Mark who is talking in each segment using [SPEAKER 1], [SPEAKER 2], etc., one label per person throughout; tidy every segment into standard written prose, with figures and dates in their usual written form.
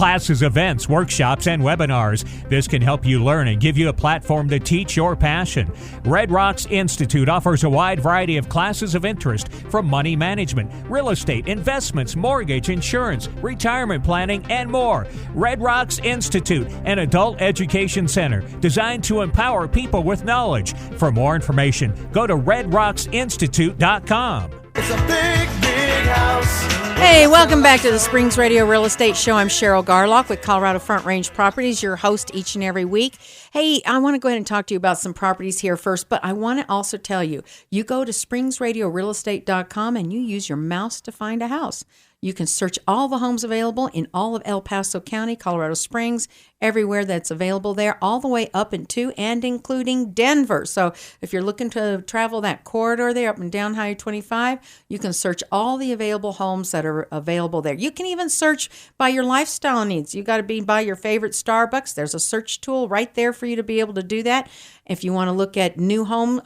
[SPEAKER 1] classes, events, workshops, and webinars. This can help you learn and give you a platform to teach your passion. Red Rocks Institute offers a wide variety of classes of interest, from money management, real estate, investments, mortgage, insurance, retirement planning, and more. Red Rocks Institute, an adult education center designed to empower people with knowledge. For more information, go to redrocksinstitute.com.
[SPEAKER 2] It's a big, big house.
[SPEAKER 3] Hey, welcome back to the Springs Radio Real Estate Show. I'm Cheryl Garlock with Colorado Front Range Properties, your host each and every week. Hey, I want to go ahead and talk to you about some properties here first, but I want to also tell you, you go to springsradiorealestate.com and you use your mouse to find a house. You can search all the homes available in all of El Paso County, Colorado Springs, everywhere that's available there, all the way up into and including Denver. So if you're looking to travel that corridor there up and down Highway 25, you can search all the available homes that are available there. You can even search by your lifestyle needs. You got to be by your favorite Starbucks. There's a search tool right there for you to be able to do that. If you want to look at new home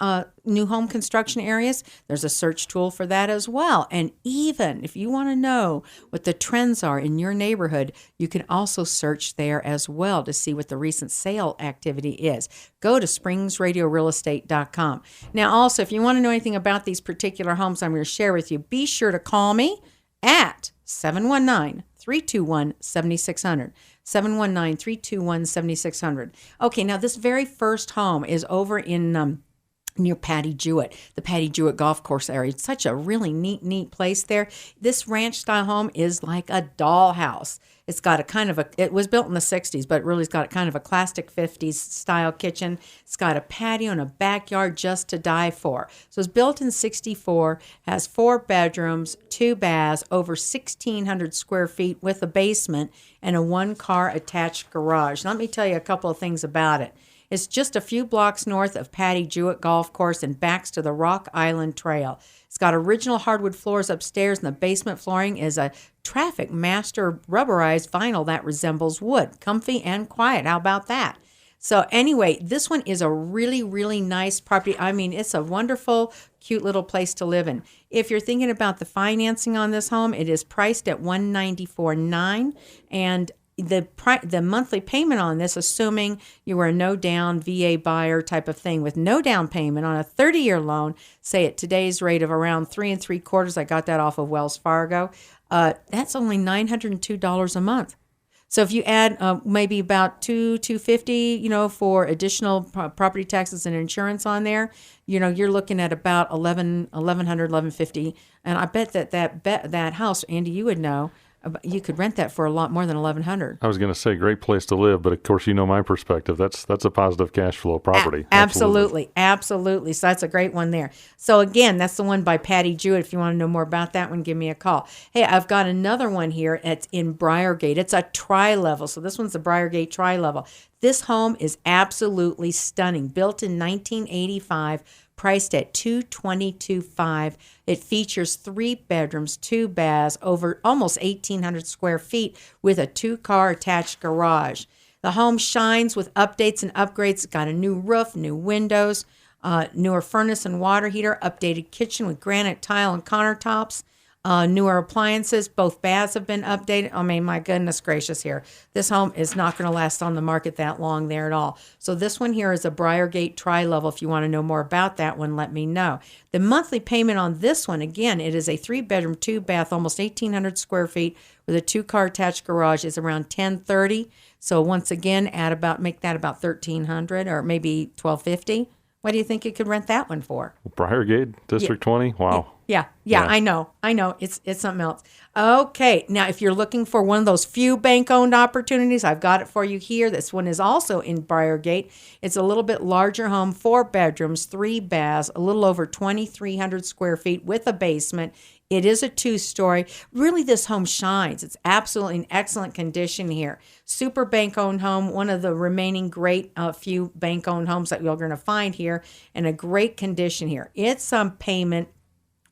[SPEAKER 3] construction areas, there's a search tool for that as well. And even if you want to know what the trends are in your neighborhood, you can also search there as well to see what the recent sale activity is. Go to springsradiorealestate.com. Now, also, if you want to know anything about these particular homes I'm going to share with you, be sure to call me at 719-321-7600. 719-321-7600. Okay, now this very first home is over in near Patty Jewett, the Patty Jewett Golf Course area. It's such a really neat place there. This ranch-style home is like a dollhouse. It's got a kind of it was built in the 60s, but really it's got kind of a classic 50s style kitchen. It's got a patio and a backyard just to die for. So it's built in 64, has 4 bedrooms, 2 baths, over 1,600 square feet with a basement and a 1-car attached garage. Let me tell you a couple of things about it. It's just a few blocks north of Patty Jewett Golf Course and backs to the Rock Island Trail. It's got original hardwood floors upstairs, and the basement flooring is a Traffic Master rubberized vinyl that resembles wood. Comfy and quiet. How about that? So anyway, this one is a really, really nice property. I mean, it's a wonderful, cute little place to live in. If you're thinking about the financing on this home, it is priced at $194,900, and the monthly payment on this, assuming you were a no-down VA buyer type of thing with no down payment on a 30-year loan, say at today's rate of around 3 3/4, I got that off of Wells Fargo, that's only $902 a month. So if you add maybe about $250, for additional property taxes and insurance on there, you're looking at about $1,150, and I bet that house, Andy, you would know. You could rent that for a lot more than $1,100.
[SPEAKER 4] I was going to say, great place to live, but of course, my perspective. That's a positive cash flow property.
[SPEAKER 3] Absolutely. So that's a great one there. So again, that's the one by Patty Jewett. If you want to know more about that one, give me a call. Hey, I've got another one here. It's in Briargate. It's a tri-level. So this one's a Briargate tri-level. This home is absolutely stunning. Built in 1985. Priced at $222,500. It features 3 bedrooms, 2 baths, over almost 1,800 square feet with a 2-car attached garage. The home shines with updates and upgrades. It's got a new roof, new windows, newer furnace and water heater, updated kitchen with granite tile and countertops, newer appliances. Both baths have been updated. I mean, my goodness gracious here. This home is not going to last on the market that long there at all. So this one here is a Briargate tri-level. If you want to know more about that one, let me know. The monthly payment on this one, again, it is a 3-bedroom, 2-bath, almost 1,800 square feet with a 2-car attached garage, is around $1,030. So once again, make that about $1,300 or maybe $1,250. What do you think you could rent that one for?
[SPEAKER 4] Briargate, District 20? Wow.
[SPEAKER 3] Yeah, I know. It's something else. Okay, now if you're looking for one of those few bank-owned opportunities, I've got it for you here. This one is also in Briargate. It's a little bit larger home, 4 bedrooms, 3 baths, a little over 2,300 square feet with a basement. It is a 2-story. Really, this home shines. It's absolutely in excellent condition here. Super bank-owned home, one of the remaining great few bank-owned homes that you're going to find here, and a great condition here. Its payment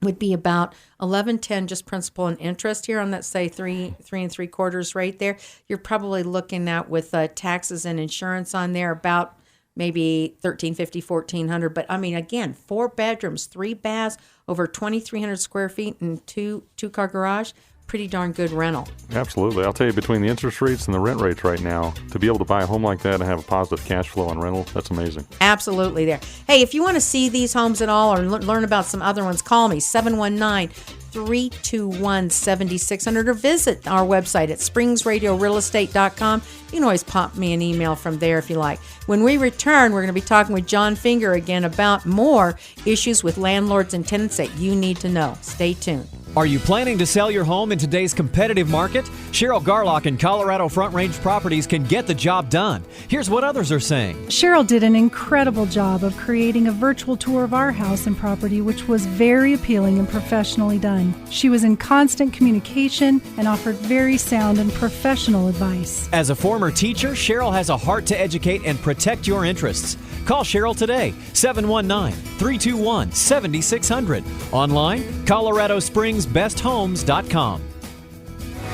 [SPEAKER 3] would be about $1,110 just principal and interest here on that, say 3 3/4 rate there. You're probably looking at, with taxes and insurance on there, about maybe $1,350, $1,400. But I mean, again, 4 bedrooms, 3 baths, over 2,300 square feet, and 2-car garage pretty darn good rental.
[SPEAKER 4] Absolutely. I'll tell you, between the interest rates and the rent rates right now, to be able to buy a home like that and have a positive cash flow on rental, that's amazing.
[SPEAKER 3] Absolutely there. Hey, if you want to see these homes at all or learn about some other ones, call me, 719-321-7600, or visit our website at springsradiorealestate.com. You can always pop me an email from there if you like. When we return, we're going to be talking with John Finger again about more issues with landlords and tenants that you need to know. Stay tuned.
[SPEAKER 5] Are you planning to sell your home in today's competitive market? Cheryl Garlock and Colorado Front Range Properties can get the job done. Here's what others are saying.
[SPEAKER 6] Cheryl did an incredible job of creating a virtual tour of our house and property, which was very appealing and professionally done. She was in constant communication and offered very sound and professional advice.
[SPEAKER 5] As a former teacher, Cheryl has a heart to educate and protect your interests. Call Cheryl today, 719-321-7600. Online, ColoradoSpringsBestHomes.com.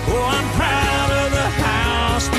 [SPEAKER 2] Oh, I'm proud of the house we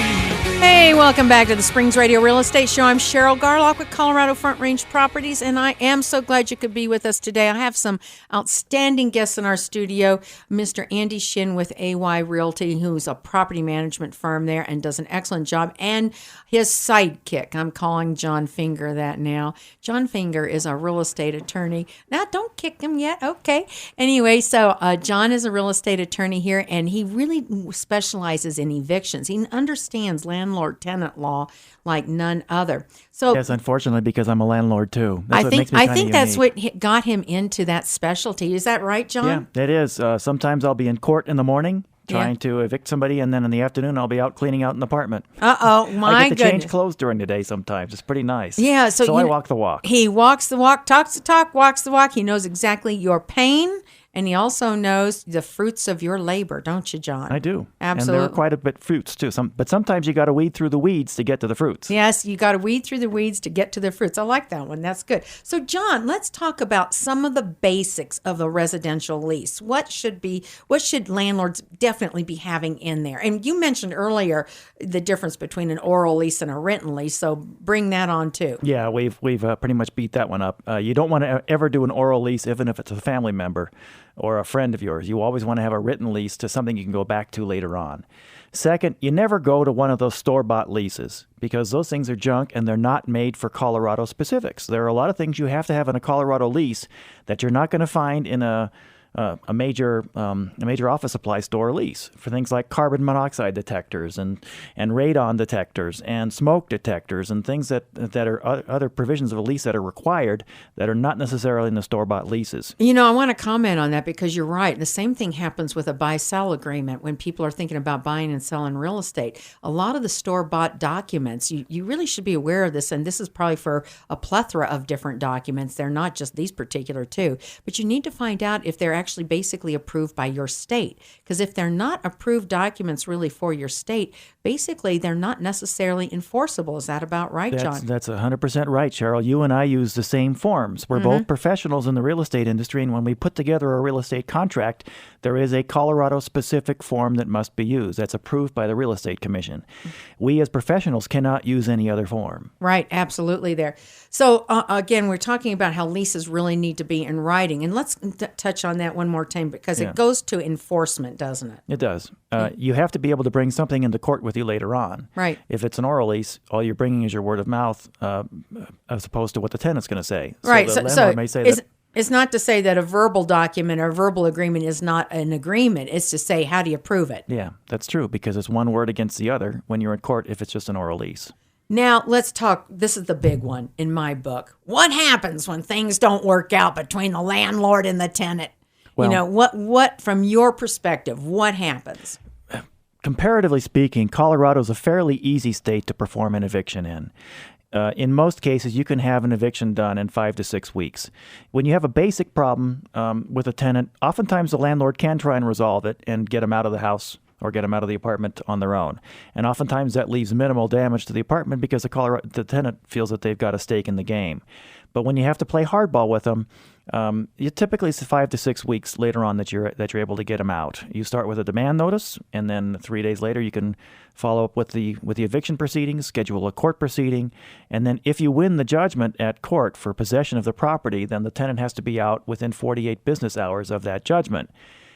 [SPEAKER 3] Hey, welcome back to the Springs Radio Real Estate Show. I'm Cheryl Garlock with Colorado Front Range Properties, and I am so glad you could be with us today. I have some outstanding guests in our studio. Mr. Andy Shin with AY Realty, who's a property management firm there and does an excellent job, and his sidekick. I'm calling John Finger that now. John Finger is a real estate attorney. Now, don't kick him yet. Okay. Anyway, so John is a real estate attorney here, and he really specializes in evictions. He understands landlord-tenant law like none other. So
[SPEAKER 7] yes, unfortunately, because I'm a landlord too.
[SPEAKER 3] I think that's what got him into that specialty. Is that right, John?
[SPEAKER 7] Yeah, it is. Sometimes I'll be in court in the morning trying to evict somebody, and then in the afternoon I'll be out cleaning out an apartment.
[SPEAKER 3] My
[SPEAKER 7] I get to
[SPEAKER 3] goodness.
[SPEAKER 7] change clothes during the day sometimes. It's pretty nice.
[SPEAKER 3] Yeah,
[SPEAKER 7] so I walk the walk.
[SPEAKER 3] He walks the walk, talks the talk, walks the walk. He knows exactly your pain, and he also knows the fruits of your labor, don't you, John?
[SPEAKER 7] I do.
[SPEAKER 3] Absolutely.
[SPEAKER 7] And there are quite a bit fruits too. But sometimes you got to weed through the weeds to get to the fruits.
[SPEAKER 3] Yes, you got to weed through the weeds to get to the fruits. I like that one. That's good. So, John, let's talk about some of the basics of the residential lease. What should landlords definitely be having in there? And you mentioned earlier the difference between an oral lease and a written lease. So, bring that on too.
[SPEAKER 7] Yeah, we've pretty much beat that one up. You don't want to ever do an oral lease, even if it's a family member or a friend of yours. You always want to have a written lease to something you can go back to later on. Second, you never go to one of those store-bought leases because those things are junk and they're not made for Colorado specifics. There are a lot of things you have to have in a Colorado lease that you're not going to find in a major office supply store lease for things like carbon monoxide detectors and radon detectors and smoke detectors and things that are other provisions of a lease that are required that are not necessarily in the store-bought leases.
[SPEAKER 3] You know, I want to comment on that because you're right. The same thing happens with a buy-sell agreement when people are thinking about buying and selling real estate. A lot of the store-bought documents, you really should be aware of this, and this is probably for a plethora of different documents. They're not just these particular two, but you need to find out if they're actually basically approved by your state. Because if they're not approved documents really for your state, basically they're not necessarily enforceable. Is that about right, John?
[SPEAKER 7] That's 100% right, Cheryl. You and I use the same forms. We're both professionals in the real estate industry, and when we put together a real estate contract, there is a Colorado-specific form that must be used. That's approved by the Real Estate Commission. We as professionals cannot use any other form.
[SPEAKER 3] Right, absolutely there. So, again, we're talking about how leases really need to be in writing. And let's touch on that one more time because it goes to enforcement, doesn't it?
[SPEAKER 7] It does. You have to be able to bring something into court with you later on.
[SPEAKER 3] Right.
[SPEAKER 7] If it's an oral lease, all you're bringing is your word of mouth as opposed to what the tenant's going to say.
[SPEAKER 3] Right.
[SPEAKER 7] So the landlord may say that.
[SPEAKER 3] It's not to say that a verbal document or a verbal agreement is not an agreement. It's to say, how do you prove it?
[SPEAKER 7] Yeah, that's true because it's one word against the other when you're in court if it's just an oral lease.
[SPEAKER 3] Now, let's talk. This is the big one in my book. What happens when things don't work out between the landlord and the tenant?
[SPEAKER 7] Well,
[SPEAKER 3] you know, what from your perspective, what happens?
[SPEAKER 7] Comparatively speaking, Colorado is a fairly easy state to perform an eviction in. In most cases, you can have an eviction done in 5 to 6 weeks. When you have a basic problem with a tenant, oftentimes the landlord can try and resolve it and get them out of the house or get them out of the apartment on their own. And oftentimes that leaves minimal damage to the apartment because the tenant feels that they've got a stake in the game. But when you have to play hardball with them, typically it's 5 to 6 weeks later on that you're able to get them out. You start with a demand notice, and then 3 days later you can follow up with the eviction proceedings, schedule a court proceeding, and then if you win the judgment at court for possession of the property, then the tenant has to be out within 48 business hours of that judgment.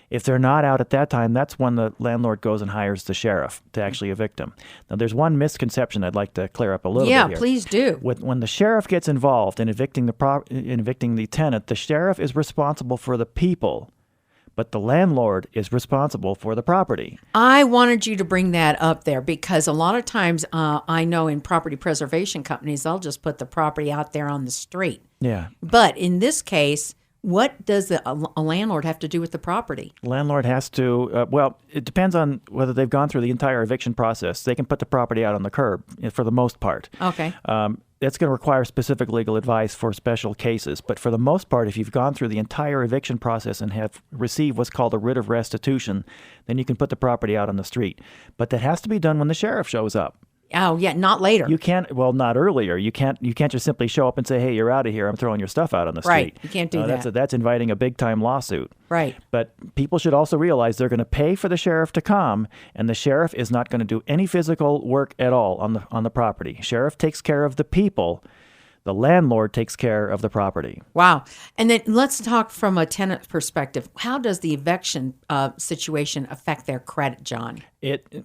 [SPEAKER 7] If they're not out at that time, that's when the landlord goes and hires the sheriff to actually evict them. Now, there's one misconception I'd like to clear up a little bit here.
[SPEAKER 3] Yeah, please do.
[SPEAKER 7] When the sheriff gets involved in evicting the tenant, the sheriff is responsible for the people, but the landlord is responsible for the property.
[SPEAKER 3] I wanted you to bring that up there because a lot of times I know in property preservation companies, they'll just put the property out there on the street.
[SPEAKER 7] Yeah.
[SPEAKER 3] But in this case, what does a landlord have to do with the property?
[SPEAKER 7] Landlord has to, well, it depends on whether they've gone through the entire eviction process. They can put the property out on the curb for the most part.
[SPEAKER 3] Okay.
[SPEAKER 7] That's going to require specific legal advice for special cases. But for the most part, if you've gone through the entire eviction process and have received what's called a writ of restitution, then you can put the property out on the street. But that has to be done when the sheriff shows up.
[SPEAKER 3] Oh, yeah, not later.
[SPEAKER 7] You can't, well, not earlier. You can't just simply show up and say, hey, you're out of here. I'm throwing your stuff out on the street.
[SPEAKER 3] Right. You can't do that.
[SPEAKER 7] That's inviting a big-time lawsuit.
[SPEAKER 3] Right.
[SPEAKER 7] But people should also realize they're going to pay for the sheriff to come, and the sheriff is not going to do any physical work at all on the property. Sheriff takes care of the people. The landlord takes care of the property.
[SPEAKER 3] Wow. And then let's talk from a tenant perspective. How does the eviction situation affect their credit, John?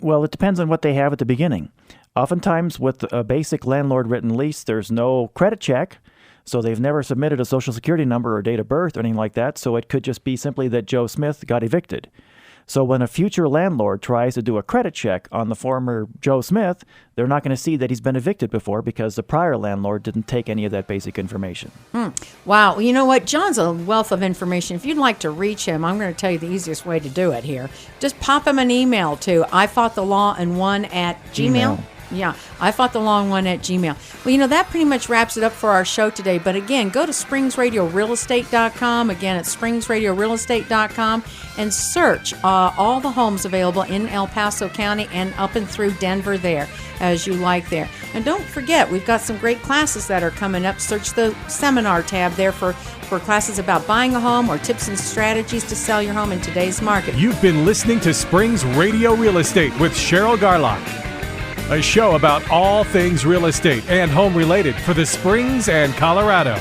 [SPEAKER 7] Well, it depends on what they have at the beginning. Oftentimes, with a basic landlord-written lease, there's no credit check, so they've never submitted a Social Security number or date of birth or anything like that, so it could just be simply that Joe Smith got evicted. So when a future landlord tries to do a credit check on the former Joe Smith, they're not going to see that he's been evicted before because the prior landlord didn't take any of that basic information.
[SPEAKER 3] Wow. You know what? John's a wealth of information. If you'd like to reach him, I'm going to tell you the easiest way to do it here. Just pop him an email to ifoughtthelaw1@gmail.com. Yeah, ifoughtthelaw1@gmail.com. Well, that pretty much wraps it up for our show today. But again, go to SpringsRadioRealEstate.com. Again, it's SpringsRadioRealEstate.com and search all the homes available in El Paso County and up and through Denver there, as you like there. And don't forget, we've got some great classes that are coming up. Search the seminar tab there for classes about buying a home or tips and strategies to sell your home in today's market.
[SPEAKER 8] You've been listening to Springs Radio Real Estate with Cheryl Garlock, a show about all things real estate and home related for the Springs and Colorado.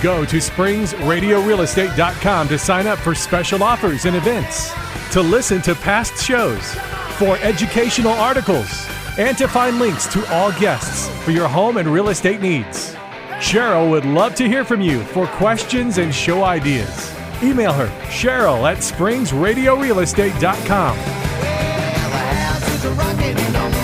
[SPEAKER 8] Go to SpringsRadioRealEstate.com to sign up for special offers and events, to listen to past shows, for educational articles, and to find links to all guests for your home and real estate needs. Cheryl would love to hear from you for questions and show ideas. Email her, SpringsRadioRealEstate.com.
[SPEAKER 2] Well, the house is a rockin' on the